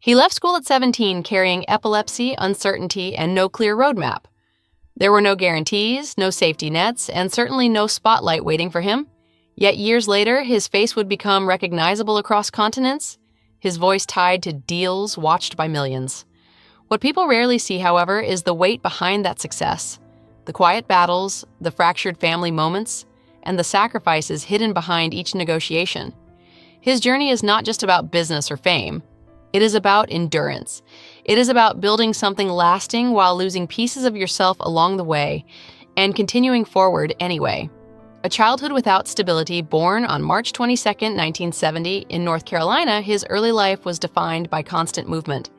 He left school at 17 carrying epilepsy, uncertainty, and no clear roadmap. There were no guarantees, no safety nets, and certainly no spotlight waiting for him. Yet years later, his face would become recognizable across continents, his voice tied to deals watched by millions. What people rarely see, however, is the weight behind that success. The quiet battles, the fractured family moments, and the sacrifices hidden behind each negotiation. His journey is not just about business or fame. It is about endurance. It is about building something lasting while losing pieces of yourself along the way and continuing forward anyway. A childhood without stability, born on March 22, 1970, in North Carolina, his early life was defined by constant movement.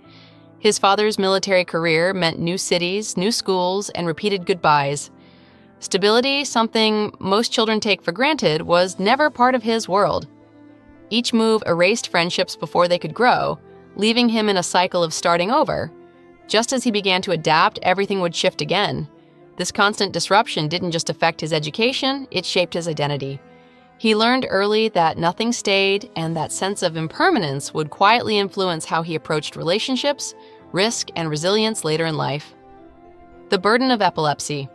His father's military career meant new cities, new schools, and repeated goodbyes. Stability, something most children take for granted, was never part of his world. Each move erased friendships before they could grow, leaving him in a cycle of starting over. Just as he began to adapt, everything would shift again. This constant disruption didn't just affect his education, it shaped his identity. He learned early that nothing stayed, and that sense of impermanence would quietly influence how he approached relationships, risk, and resilience later in life. The burden of epilepsy.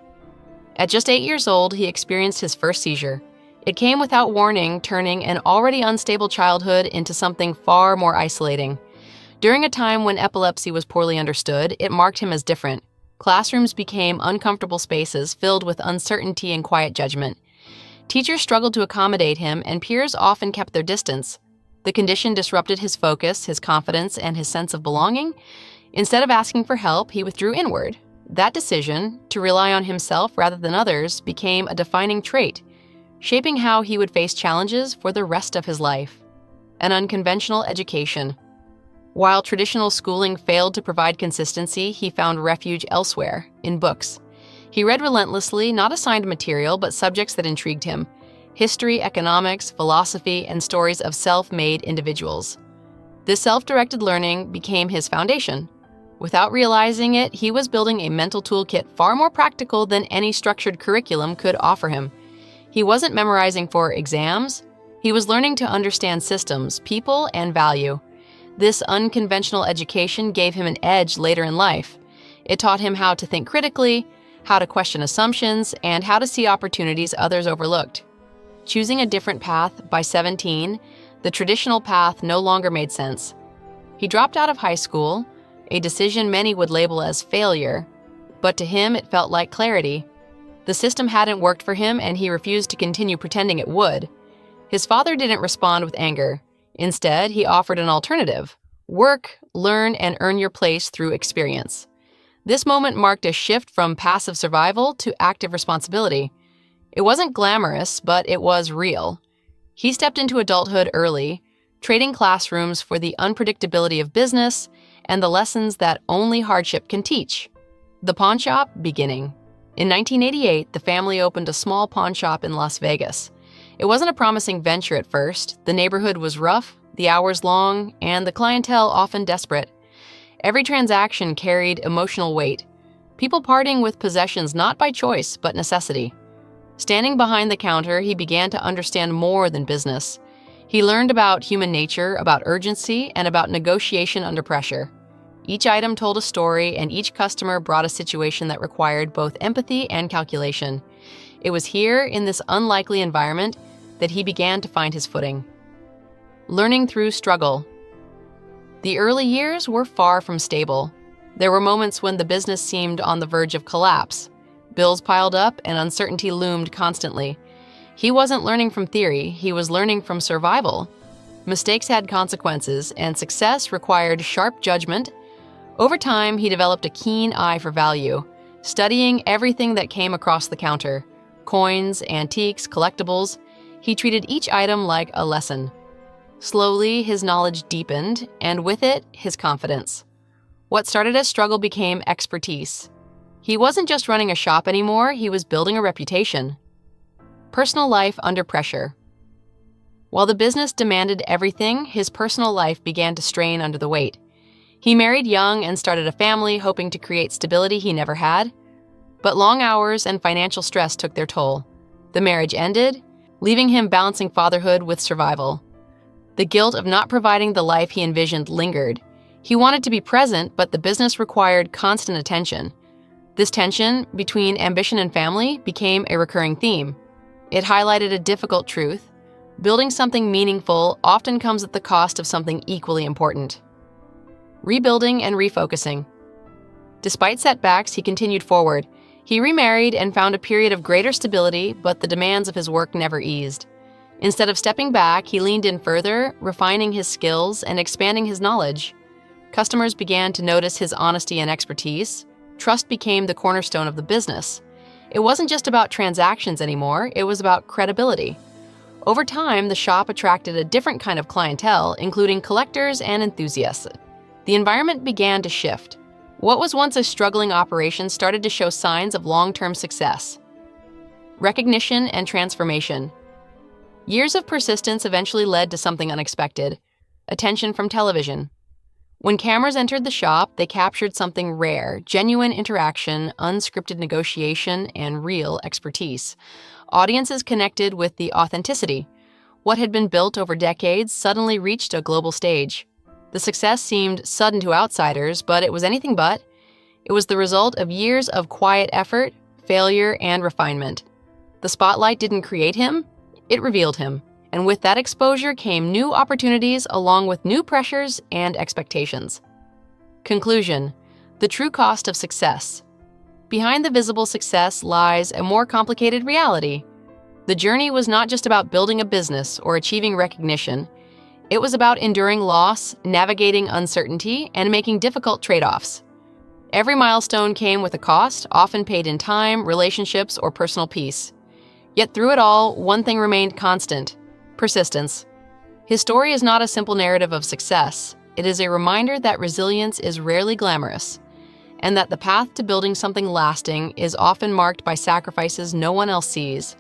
At just 8 years old, he experienced his first seizure. It came without warning, turning an already unstable childhood into something far more isolating. During a time when epilepsy was poorly understood, it marked him as different. Classrooms became uncomfortable spaces filled with uncertainty and quiet judgment. Teachers struggled to accommodate him, and peers often kept their distance. The condition disrupted his focus, his confidence, and his sense of belonging. Instead of asking for help, he withdrew inward. That decision, to rely on himself rather than others, became a defining trait, shaping how he would face challenges for the rest of his life. An unconventional education. While traditional schooling failed to provide consistency, he found refuge elsewhere, in books. He read relentlessly, not assigned material, but subjects that intrigued him: history, economics, philosophy, and stories of self-made individuals. This self-directed learning became his foundation. Without realizing it, he was building a mental toolkit far more practical than any structured curriculum could offer him. He wasn't memorizing for exams. He was learning to understand systems, people, and value. This unconventional education gave him an edge later in life. It taught him how to think critically, how to question assumptions, and how to see opportunities others overlooked. Choosing a different path, by 17, the traditional path no longer made sense. He dropped out of high school, a decision many would label as failure, but to him it felt like clarity. The system hadn't worked for him, and he refused to continue pretending it would. His father didn't respond with anger. Instead, he offered an alternative: work, learn, and earn your place through experience. This moment marked a shift from passive survival to active responsibility. It wasn't glamorous, but it was real. He stepped into adulthood early, trading classrooms for the unpredictability of business and the lessons that only hardship can teach. The pawn shop beginning. In 1988, the family opened a small pawn shop in Las Vegas. It wasn't a promising venture at first. The neighborhood was rough, the hours long, and the clientele often desperate. Every transaction carried emotional weight, people parting with possessions not by choice but necessity. Standing behind the counter, he began to understand more than business. He learned about human nature, about urgency, and about negotiation under pressure. Each item told a story, and each customer brought a situation that required both empathy and calculation. It was here, in this unlikely environment, that he began to find his footing. Learning through struggle. The early years were far from stable. There were moments when the business seemed on the verge of collapse. Bills piled up and uncertainty loomed constantly. He wasn't learning from theory, he was learning from survival. Mistakes had consequences, and success required sharp judgment. Over time, he developed a keen eye for value, studying everything that came across the counter: coins, antiques, collectibles. He treated each item like a lesson. Slowly, his knowledge deepened, and with it, his confidence. What started as struggle became expertise. He wasn't just running a shop anymore, he was building a reputation. Personal life under pressure. While the business demanded everything, his personal life began to strain under the weight. He married young and started a family, hoping to create stability he never had. But long hours and financial stress took their toll. The marriage ended, leaving him balancing fatherhood with survival. The guilt of not providing the life he envisioned lingered. He wanted to be present, but the business required constant attention. This tension between ambition and family became a recurring theme. It highlighted a difficult truth: building something meaningful often comes at the cost of something equally important. Rebuilding and refocusing. Despite setbacks, he continued forward. He remarried and found a period of greater stability, but the demands of his work never eased. Instead of stepping back, he leaned in further, refining his skills and expanding his knowledge. Customers began to notice his honesty and expertise. Trust became the cornerstone of the business. It wasn't just about transactions anymore, it was about credibility. Over time, the shop attracted a different kind of clientele, including collectors and enthusiasts. The environment began to shift. What was once a struggling operation started to show signs of long-term success. Recognition and transformation. Years of persistence eventually led to something unexpected: attention from television. When cameras entered the shop, they captured something rare: genuine interaction, unscripted negotiation, and real expertise. Audiences connected with the authenticity. What had been built over decades suddenly reached a global stage. The success seemed sudden to outsiders, but it was anything but. It was the result of years of quiet effort, failure, and refinement. The spotlight didn't create him, it revealed him. And with that exposure came new opportunities along with new pressures and expectations. Conclusion: the true cost of success. Behind the visible success lies a more complicated reality. The journey was not just about building a business or achieving recognition. It was about enduring loss, navigating uncertainty, and making difficult trade-offs. Every milestone came with a cost, often paid in time, relationships, or personal peace. Yet through it all, one thing remained constant: persistence. His story is not a simple narrative of success. It is a reminder that resilience is rarely glamorous, and that the path to building something lasting is often marked by sacrifices no one else sees.